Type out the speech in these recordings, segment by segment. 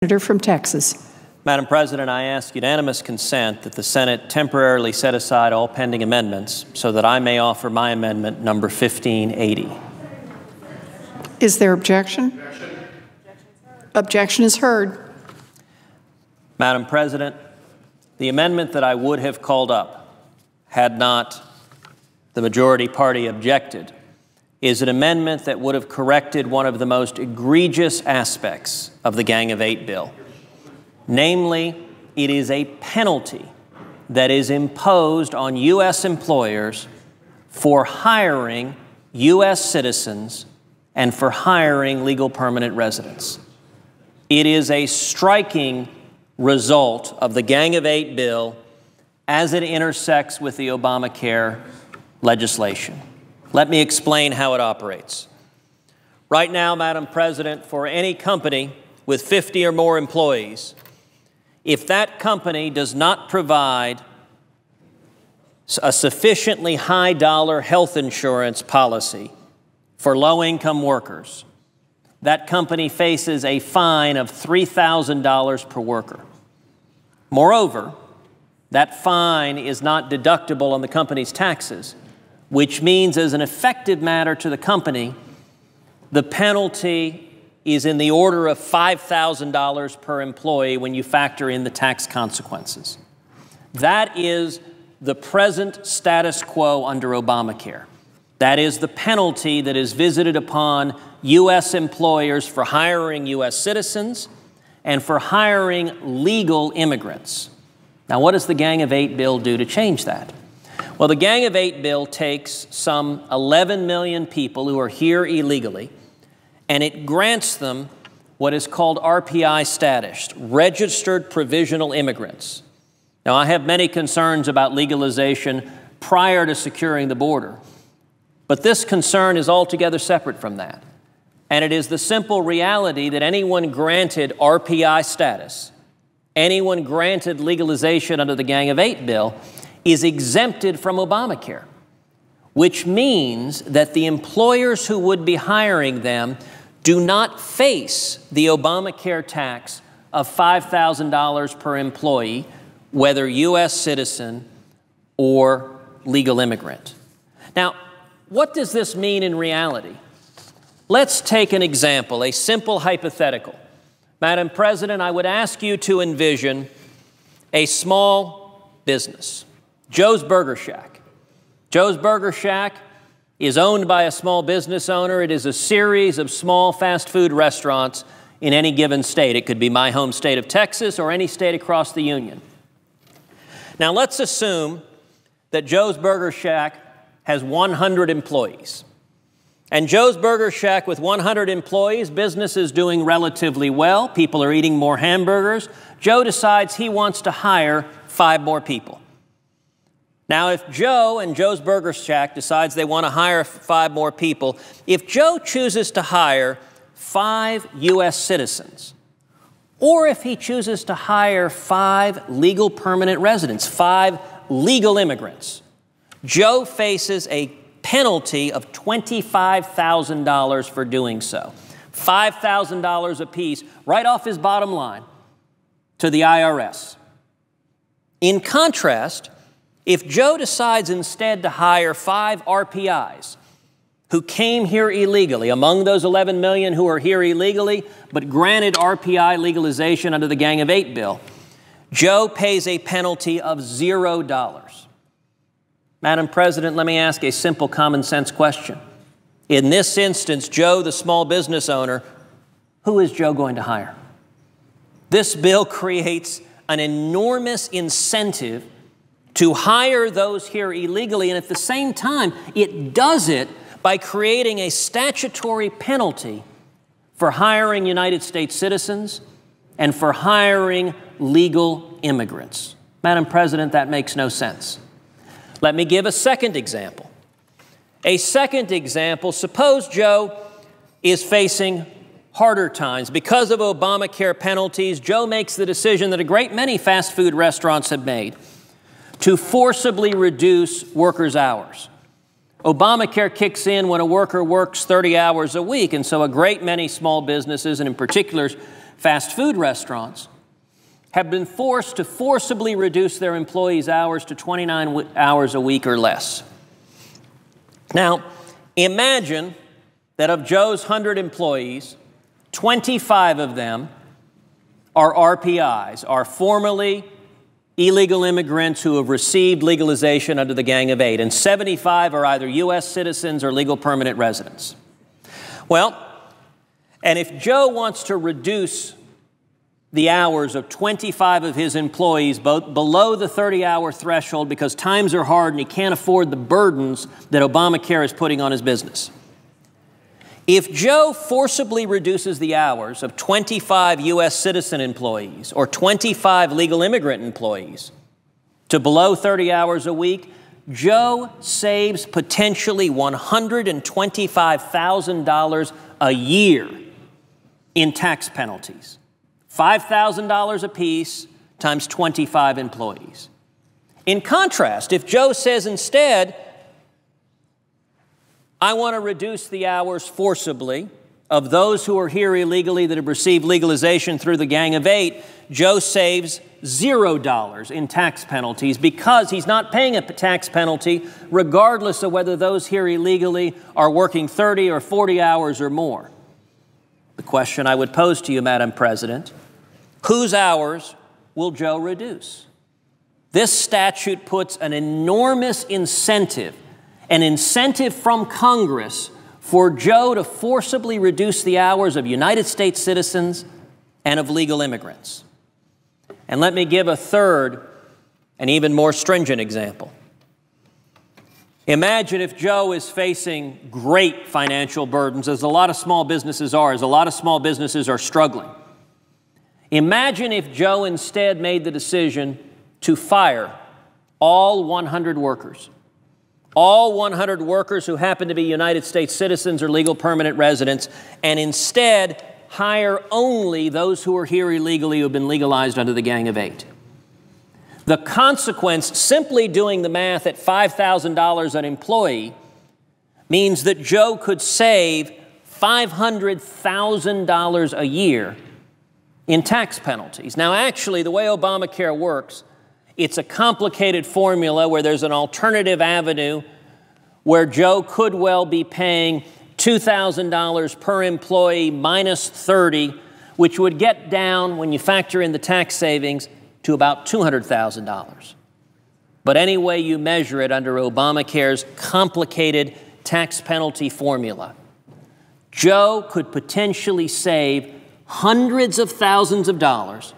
Senator from Texas. Madam President, I ask unanimous consent that the Senate temporarily set aside all pending amendments so that I may offer my amendment number 1580. Is there objection? Objection is heard. Madam President, the amendment that I would have called up had not the majority party objected is an amendment that would have corrected one of the most egregious aspects of the Gang of Eight bill. Namely, it is a penalty that is imposed on U.S. employers for hiring U.S. citizens and for hiring legal permanent residents. It is a striking result of the Gang of Eight bill as it intersects with the Obamacare legislation. Let me explain how it operates. Right now, Madam President, for any company with 50 or more employees, if that company does not provide a sufficiently high-dollar health insurance policy for low-income workers, that company faces a fine of $3,000 per worker. Moreover, that fine is not deductible on the company's taxes, which means as an effective matter to the company, the penalty is in the order of $5,000 per employee when you factor in the tax consequences. That is the present status quo under Obamacare. That is the penalty that is visited upon U.S. employers for hiring U.S. citizens and for hiring legal immigrants. Now, what does the Gang of Eight bill do to change that? Well, the Gang of Eight bill takes some 11 million people who are here illegally, and it grants them what is called RPI status, registered provisional immigrants. Now, I have many concerns about legalization prior to securing the border, but this concern is altogether separate from that. And it is the simple reality that anyone granted RPI status, anyone granted legalization under the Gang of Eight bill, is exempted from Obamacare, which means that the employers who would be hiring them do not face the Obamacare tax of $5,000 per employee, whether U.S. citizen or legal immigrant. Now, what does this mean in reality? Let's take an example, a simple hypothetical. Madam President, I would ask you to envision a small business, Joe's Burger Shack. Joe's Burger Shack is owned by a small business owner. It is a series of small fast food restaurants in any given state. It could be my home state of Texas or any state across the union. Now, let's assume that Joe's Burger Shack has 100 employees. And Joe's Burger Shack with 100 employees, business is doing relatively well. People are eating more hamburgers. Joe decides he wants to hire 5 more people. Now, if Joe and Joe's Burger Shack decides they want to hire 5 more people, if Joe chooses to hire 5 U.S. citizens, or if he chooses to hire 5 legal permanent residents, 5 legal immigrants, Joe faces a penalty of $25,000 for doing so. $5,000 apiece right off his bottom line to the IRS. In contrast, if Joe decides instead to hire 5 RPIs who came here illegally, among those 11 million who are here illegally, but granted RPI legalization under the Gang of Eight bill, Joe pays a penalty of $0. Madam President, let me ask a simple common sense question. In this instance, Joe, the small business owner, who is Joe going to hire? This bill creates an enormous incentive to hire those here illegally, and at the same time, it does it by creating a statutory penalty for hiring United States citizens and for hiring legal immigrants. Madam President, that makes no sense. Let me give a second example. A second example, suppose Joe is facing harder times. Because of Obamacare penalties, Joe makes the decision that a great many fast food restaurants have made to forcibly reduce workers' hours. Obamacare kicks in when a worker works 30 hours a week, and so a great many small businesses, and in particular fast food restaurants have been forced to forcibly reduce their employees' hours to 29 hours a week or less. Now, imagine that of Joe's 100 employees, 25 of them are RPIs, are formerly illegal immigrants who have received legalization under the Gang of Eight, and 75 are either U.S. citizens or legal permanent residents. Well, and if Joe wants to reduce the hours of 25 of his employees below the 30-hour threshold because times are hard and he can't afford the burdens that Obamacare is putting on his business. If Joe forcibly reduces the hours of 25 U.S. citizen employees or 25 legal immigrant employees to below 30 hours a week, Joe saves potentially $125,000 a year in tax penalties. $5,000 apiece times 25 employees. In contrast, if Joe says instead, I want to reduce the hours forcibly of those who are here illegally that have received legalization through the Gang of Eight, Joe saves $0 in tax penalties because he's not paying a tax penalty regardless of whether those here illegally are working 30 or 40 hours or more. The question I would pose to you, Madam President, whose hours will Joe reduce? This statute puts an enormous incentive, an incentive from Congress for Joe to forcibly reduce the hours of United States citizens and of legal immigrants. And let me give a third and even more stringent example. Imagine if Joe is facing great financial burdens, as a lot of small businesses are, as a lot of small businesses are struggling. Imagine if Joe instead made the decision to fire all 100 workers. All 100 workers who happen to be United States citizens or legal permanent residents, and instead hire only those who are here illegally who have been legalized under the Gang of Eight. The consequence, simply doing the math at $5,000 an employee, means that Joe could save $500,000 a year in tax penalties. Now, actually, the way Obamacare works, it's a complicated formula where there's an alternative avenue where Joe could well be paying $2,000 per employee minus 30, which would get down, when you factor in the tax savings, to about $200,000. But any way you measure it under Obamacare's complicated tax penalty formula, Joe could potentially save hundreds of thousands of dollars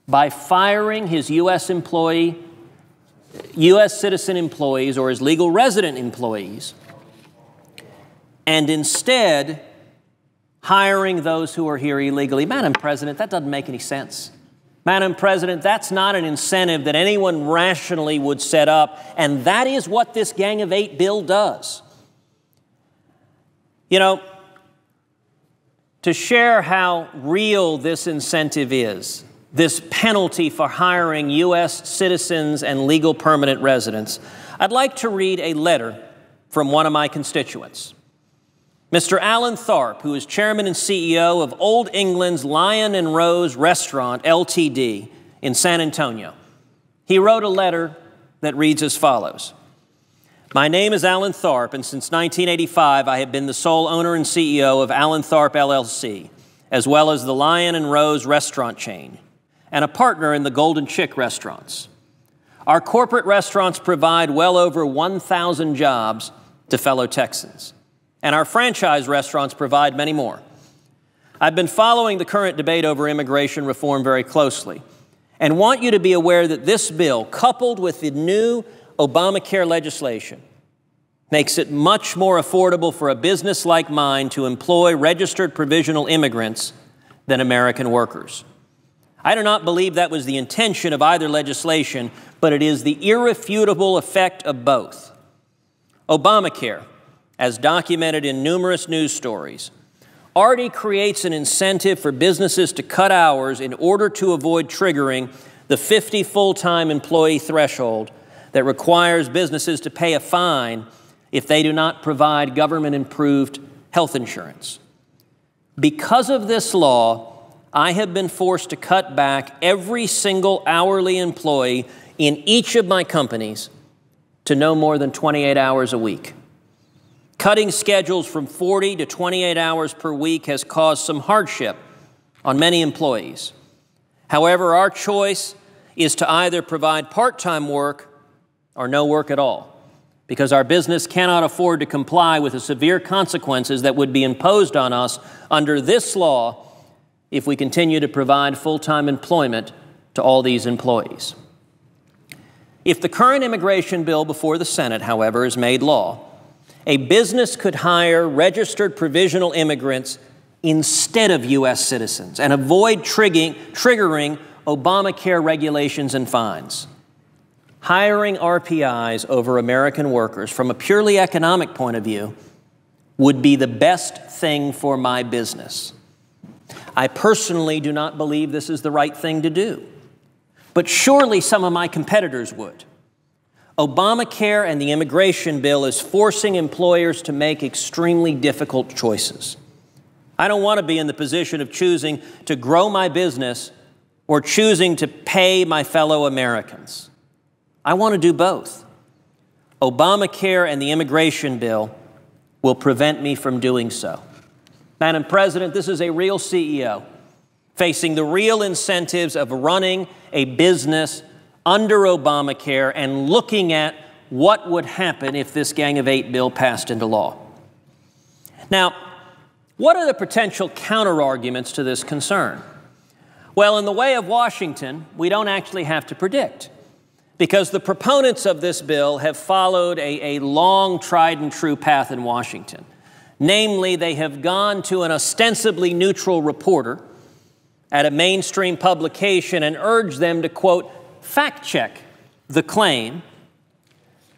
by firing his U.S. citizen employees or his legal resident employees, and instead hiring those who are here illegally. Madam President, that doesn't make any sense. Madam President, that's not an incentive that anyone rationally would set up, and that is what this Gang of Eight bill does. You know, to share how real this incentive is, this penalty for hiring U.S. citizens and legal permanent residents, I'd like to read a letter from one of my constituents. Mr. Alan Tharp, who is chairman and CEO of Old England's Lion and Rose Restaurant, Ltd., in San Antonio. He wrote a letter that reads as follows. My name is Alan Tharp, and since 1985, I have been the sole owner and CEO of Alan Tharp, LLC, as well as the Lion and Rose restaurant chain, and a partner in the Golden Chick restaurants. Our corporate restaurants provide well over 1,000 jobs to fellow Texans, and our franchise restaurants provide many more. I've been following the current debate over immigration reform very closely and want you to be aware that this bill, coupled with the new Obamacare legislation, makes it much more affordable for a business like mine to employ registered provisional immigrants than American workers. I do not believe that was the intention of either legislation, but it is the irrefutable effect of both. Obamacare, as documented in numerous news stories, already creates an incentive for businesses to cut hours in order to avoid triggering the 50 full-time employee threshold that requires businesses to pay a fine if they do not provide government-approved health insurance. Because of this law, I have been forced to cut back every single hourly employee in each of my companies to no more than 28 hours a week. Cutting schedules from 40 to 28 hours per week has caused some hardship on many employees. However, our choice is to either provide part-time work or no work at all, because our business cannot afford to comply with the severe consequences that would be imposed on us under this law if we continue to provide full-time employment to all these employees. If the current immigration bill before the Senate, however, is made law, a business could hire registered provisional immigrants instead of U.S. citizens and avoid triggering Obamacare regulations and fines. Hiring RPIs over American workers from a purely economic point of view would be the best thing for my business. I personally do not believe this is the right thing to do, but surely some of my competitors would. Obamacare and the immigration bill is forcing employers to make extremely difficult choices. I don't want to be in the position of choosing to grow my business or choosing to pay my fellow Americans. I want to do both. Obamacare and the immigration bill will prevent me from doing so. Madam President, this is a real CEO facing the real incentives of running a business under Obamacare and looking at what would happen if this Gang of Eight bill passed into law. Now, what are the potential counterarguments to this concern? Well, in the way of Washington, we don't actually have to predict, because the proponents of this bill have followed a long tried and true path in Washington. Namely, they have gone to an ostensibly neutral reporter at a mainstream publication and urged them to, quote, fact-check the claim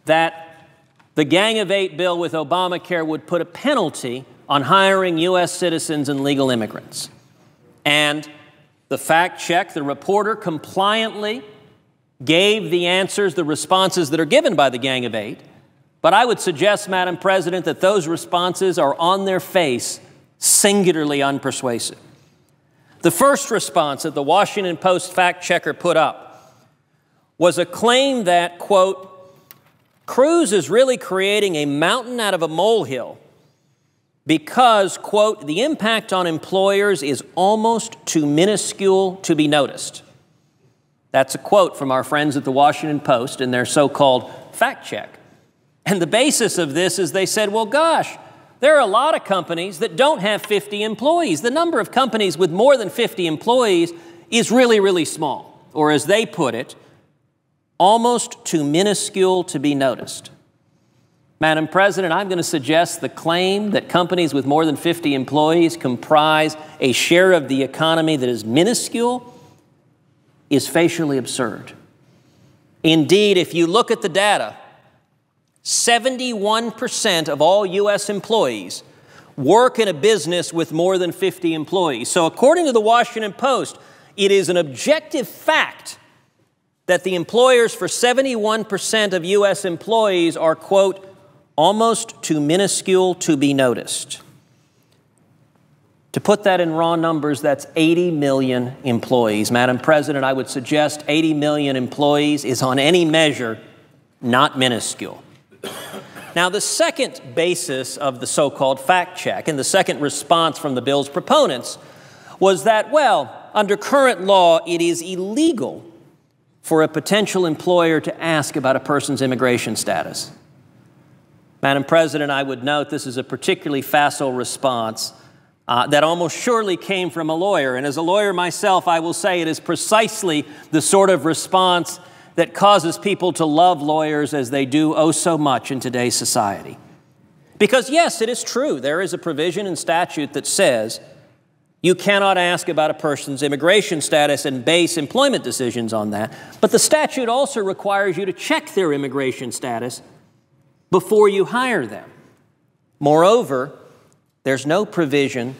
that the Gang of Eight bill with Obamacare would put a penalty on hiring U.S. citizens and legal immigrants. And the fact-check, the reporter compliantly gave the answers, the responses that are given by the Gang of Eight. But I would suggest, Madam President, that those responses are on their face singularly unpersuasive. The first response that the Washington Post fact-checker put up was a claim that, quote, Cruz is really creating a mountain out of a molehill because, quote, the impact on employers is almost too minuscule to be noticed. That's a quote from our friends at the Washington Post in their so-called fact check. And the basis of this is they said, well, gosh, there are a lot of companies that don't have 50 employees. The number of companies with more than 50 employees is really, really small. Or as they put it, almost too minuscule to be noticed. Madam President, I'm going to suggest the claim that companies with more than 50 employees comprise a share of the economy that is minuscule is facially absurd. Indeed, if you look at the data, 71% of all U.S. employees work in a business with more than 50 employees. So according to the Washington Post, it is an objective fact that the employers for 71% of U.S. employees are, quote, almost too minuscule to be noticed. To put that in raw numbers, that's 80 million employees. Madam President, I would suggest 80 million employees is on any measure not minuscule. Now, the second basis of the so-called fact check and the second response from the bill's proponents was that, well, under current law, it is illegal for a potential employer to ask about a person's immigration status. Madam President, I would note this is a particularly facile response that almost surely came from a lawyer. And as a lawyer myself, I will say it is precisely the sort of response that causes people to love lawyers as they do oh so much in today's society. Because yes, it is true, there is a provision in statute that says you cannot ask about a person's immigration status and base employment decisions on that. But the statute also requires you to check their immigration status before you hire them. Moreover, there's no provision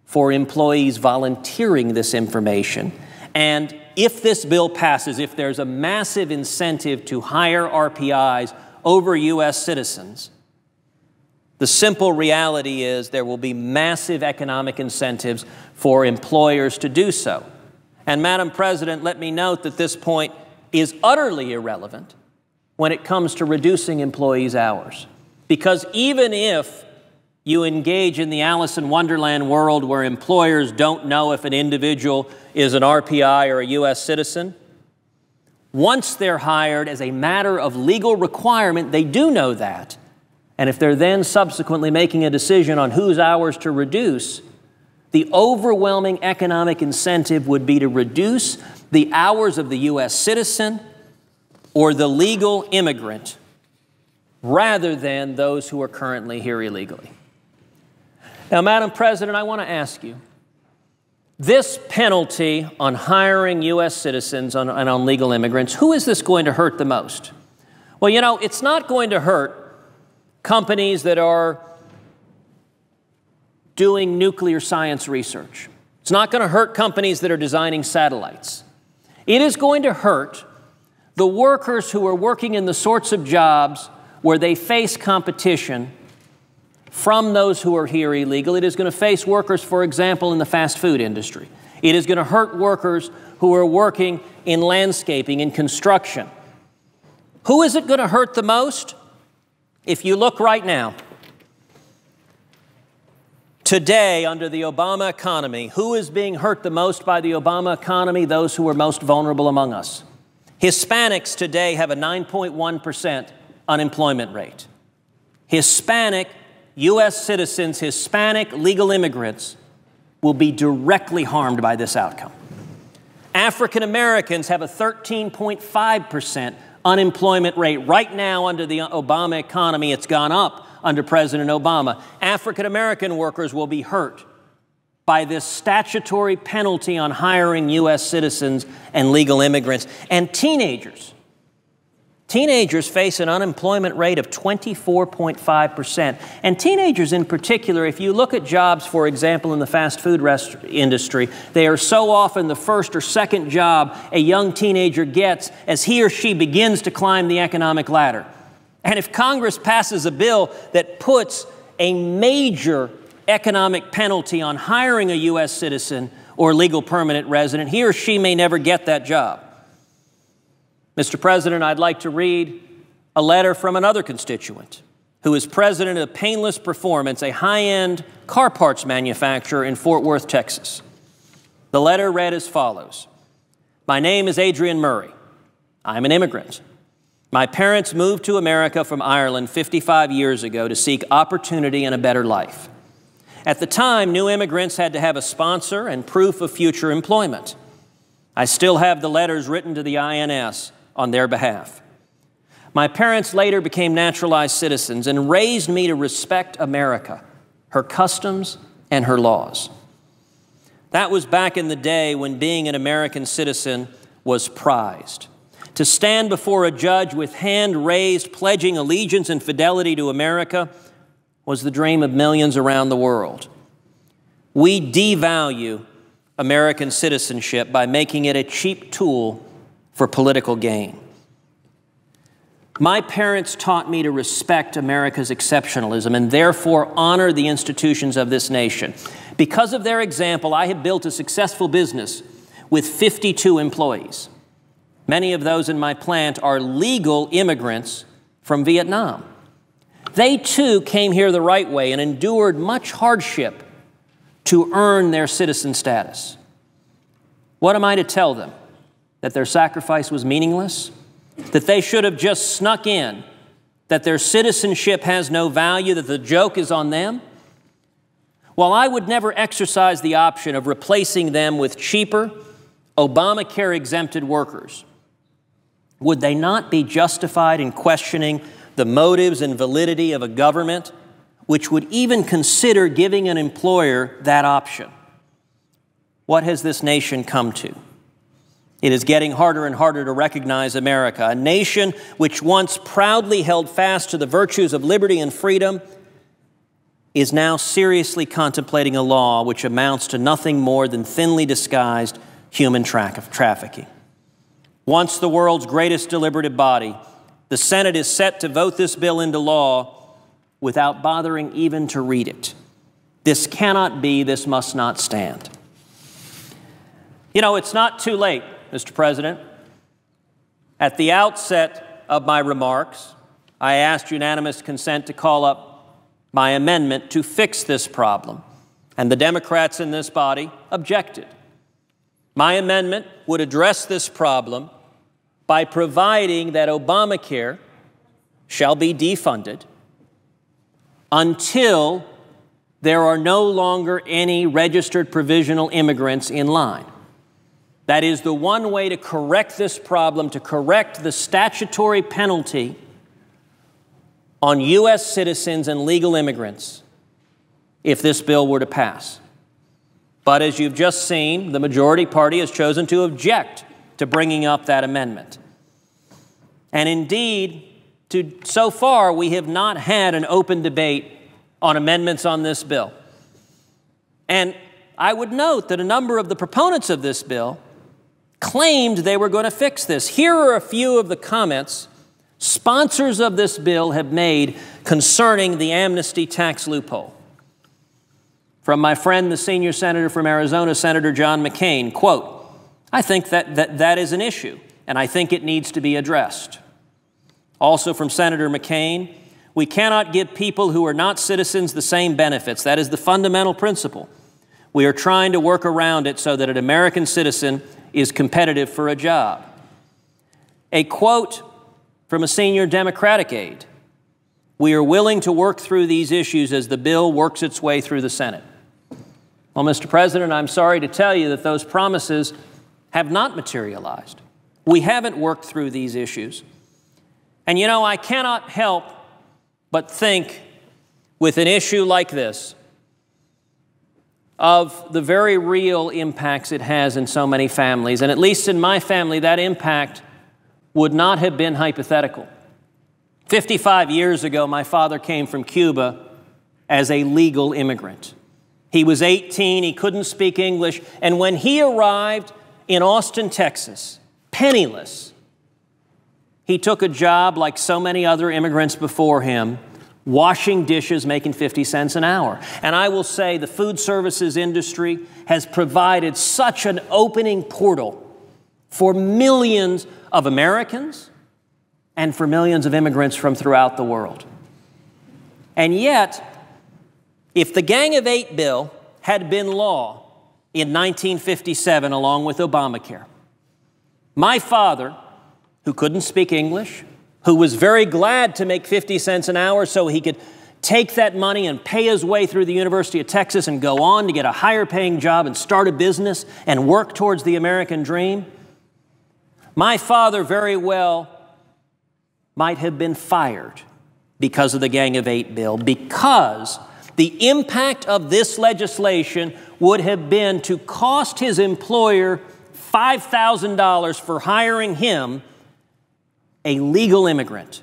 for employees volunteering this information. And if this bill passes, if there's a massive incentive to hire RPIs over U.S. citizens, The simple reality is there will be massive economic incentives for employers to do so. And Madam President, let me note that this point is utterly irrelevant when it comes to reducing employees' hours. Because even if you engage in the Alice in Wonderland world where employers don't know if an individual is an RPI or a U.S. citizen, once they're hired as a matter of legal requirement, they do know that. And if they're then subsequently making a decision on whose hours to reduce, the overwhelming economic incentive would be to reduce the hours of the U.S. citizen or the legal immigrant rather than those who are currently here illegally. Now, Madam President, I want to ask you, this penalty on hiring U.S. citizens and on legal immigrants, who is this going to hurt the most? Well, you know, it's not going to hurt companies that are doing nuclear science research. It's not going to hurt companies that are designing satellites. It is going to hurt the workers who are working in the sorts of jobs where they face competition from those who are here illegal. It is going to face workers, for example, in the fast food industry. It is going to hurt workers who are working in landscaping and construction. Who is it going to hurt the most? If you look right now, today under the Obama economy, who is being hurt the most by the Obama economy? Those who are most vulnerable among us. Hispanics today have a 9.1% unemployment rate. Hispanic U.S. citizens, Hispanic legal immigrants will be directly harmed by this outcome. African Americans have a 13.5% unemployment rate. Right now, under the Obama economy, it's gone up under President Obama. African American workers will be hurt by this statutory penalty on hiring U.S. citizens and legal immigrants. And teenagers face an unemployment rate of 24.5%. And teenagers in particular, if you look at jobs, for example, in the fast food industry, they are so often the first or second job a young teenager gets as he or she begins to climb the economic ladder. And if Congress passes a bill that puts a major economic penalty on hiring a U.S. citizen or legal permanent resident, he or she may never get that job. Mr. President, I'd like to read a letter from another constituent who is president of Painless Performance, a high-end car parts manufacturer in Fort Worth, Texas. The letter read as follows. My name is Adrian Murray. I'm an immigrant. My parents moved to America from Ireland 55 years ago to seek opportunity and a better life. At the time, new immigrants had to have a sponsor and proof of future employment. I still have the letters written to the INS on their behalf. My parents later became naturalized citizens and raised me to respect America, her customs, and her laws. That was back in the day when being an American citizen was prized. To stand before a judge with hand raised, pledging allegiance and fidelity to America was the dream of millions around the world. We devalue American citizenship by making it a cheap tool for political gain. My parents taught me to respect America's exceptionalism and therefore honor the institutions of this nation. Because of their example, I have built a successful business with 52 employees. Many of those in my plant are legal immigrants from Vietnam. They too came here the right way and endured much hardship to earn their citizen status. What am I to tell them? That their sacrifice was meaningless? That they should have just snuck in? That their citizenship has no value? That the joke is on them? While I would never exercise the option of replacing them with cheaper, Obamacare-exempted workers, would they not be justified in questioning the motives and validity of a government which would even consider giving an employer that option? What has this nation come to? It is getting harder and harder to recognize America, a nation which once proudly held fast to the virtues of liberty and freedom is now seriously contemplating a law which amounts to nothing more than thinly disguised human trafficking. Once the world's greatest deliberative body, the Senate is set to vote this bill into law without bothering even to read it. This cannot be, this must not stand. You know, it's not too late, Mr. President. At the outset of my remarks, I asked unanimous consent to call up my amendment to fix this problem, and the Democrats in this body objected. My amendment would address this problem by providing that Obamacare shall be defunded until there are no longer any registered provisional immigrants in line. That is the one way to correct this problem, to correct the statutory penalty on U.S. citizens and legal immigrants if this bill were to pass. But as you've just seen, the majority party has chosen to object to bringing up that amendment. And indeed, so far, we have not had an open debate on amendments on this bill. And I would note that a number of the proponents of this bill claimed they were going to fix this. Here are a few of the comments sponsors of this bill have made concerning the amnesty tax loophole. From my friend, the senior senator from Arizona, Senator John McCain, quote, "I think that is an issue, and I think it needs to be addressed." Also from Senator McCain, "We cannot give people who are not citizens the same benefits. That is the fundamental principle. We are trying to work around it so that an American citizen is competitive for a job." A quote from a senior Democratic aide, "We are willing to work through these issues as the bill works its way through the Senate." Well, Mr. President, I'm sorry to tell you that those promises have not materialized. We haven't worked through these issues. And you know, I cannot help but think with an issue like this of the very real impacts it has in so many families. And at least in my family, that impact would not have been hypothetical. 55 years ago, my father came from Cuba as a legal immigrant. He was 18, he couldn't speak English, and when he arrived in Austin, Texas, penniless, he took a job like so many other immigrants before him, washing dishes, making 50 cents an hour. And I will say the food services industry has provided such an opening portal for millions of Americans and for millions of immigrants from throughout the world. And yet, if the Gang of Eight bill had been law in 1957 along with Obamacare, my father, who couldn't speak English, who was very glad to make 50 cents an hour so he could take that money and pay his way through the University of Texas and go on to get a higher paying job and start a business and work towards the American dream, my father very well might have been fired because of the Gang of Eight bill, because the impact of this legislation would have been to cost his employer $5,000 for hiring him, a legal immigrant.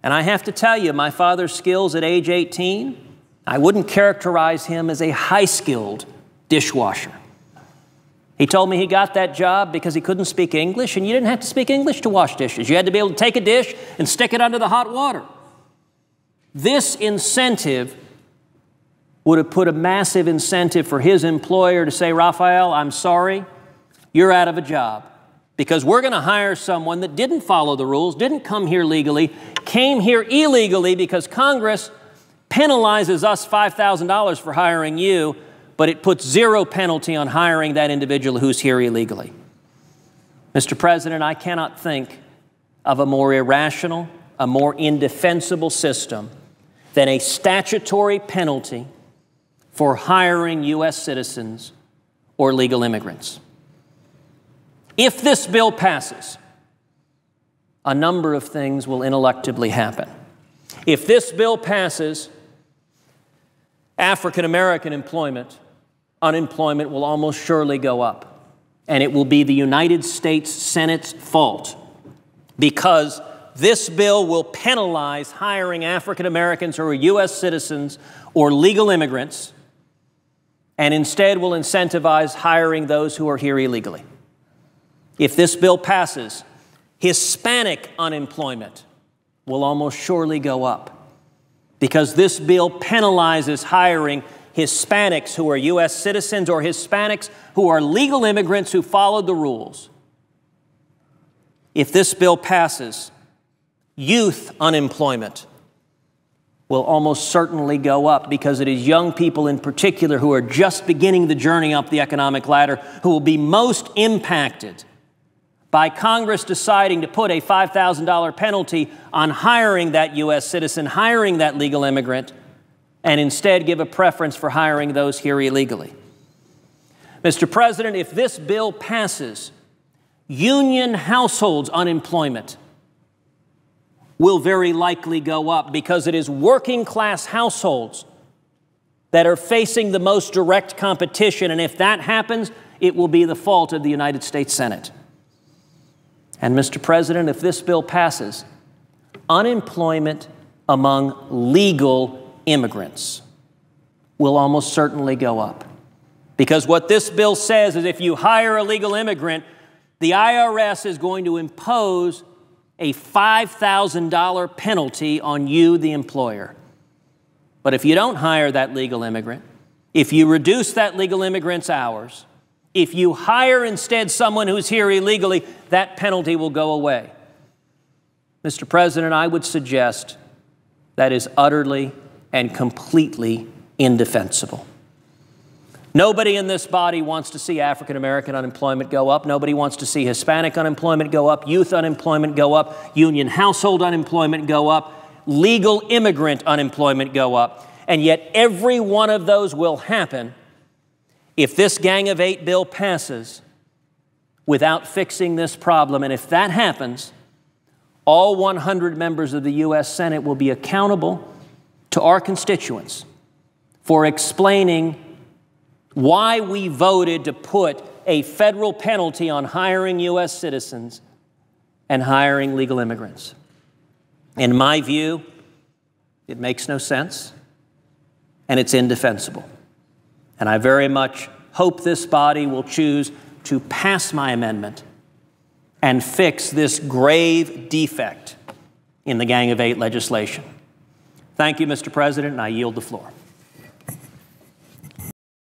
And I have to tell you, my father's skills at age 18, I wouldn't characterize him as a high-skilled dishwasher. He told me he got that job because he couldn't speak English, and you didn't have to speak English to wash dishes. You had to be able to take a dish and stick it under the hot water. This incentive would have put a massive incentive for his employer to say, "Raphael, I'm sorry, you're out of a job, because we're going to hire someone that didn't follow the rules, didn't come here legally, came here illegally because Congress penalizes us $5,000 for hiring you, but it puts zero penalty on hiring that individual who's here illegally." Mr. President, I cannot think of a more irrational, a more indefensible system than a statutory penalty for hiring U.S. citizens or legal immigrants. If this bill passes, a number of things will ineluctably happen. If this bill passes, African American unemployment will almost surely go up. And it will be the United States Senate's fault, because this bill will penalize hiring African Americans who are U.S. citizens or legal immigrants, and instead will incentivize hiring those who are here illegally. If this bill passes, Hispanic unemployment will almost surely go up. because this bill penalizes hiring Hispanics who are U.S. citizens or Hispanics who are legal immigrants who followed the rules. If this bill passes, youth unemployment will almost certainly go up, because it is young people in particular who are just beginning the journey up the economic ladder who will be most impacted by Congress deciding to put a $5,000 penalty on hiring that U.S. citizen, hiring that legal immigrant, and instead give a preference for hiring those here illegally. Mr. President, if this bill passes, union households' unemployment will very likely go up, because it is working-class households that are facing the most direct competition, and if that happens, it will be the fault of the United States Senate. And, Mr. President, if this bill passes, unemployment among legal immigrants will almost certainly go up. Because what this bill says is if you hire a legal immigrant, the IRS is going to impose a $5,000 penalty on you, the employer. But if you don't hire that legal immigrant, if you reduce that legal immigrant's hours, if you hire instead someone who's here illegally, that penalty will go away. Mr. President, I would suggest that is utterly and completely indefensible. Nobody in this body wants to see African American unemployment go up. Nobody wants to see Hispanic unemployment go up, youth unemployment go up, union household unemployment go up, legal immigrant unemployment go up. And yet every one of those will happen if this Gang of Eight bill passes without fixing this problem. And if that happens, all 100 members of the U.S. Senate will be accountable to our constituents for explaining why we voted to put a federal penalty on hiring U.S. citizens and hiring legal immigrants. In my view, it makes no sense, and it's indefensible. And I very much hope this body will choose to pass my amendment and fix this grave defect in the Gang of Eight legislation. Thank you, Mr. President, and I yield the floor.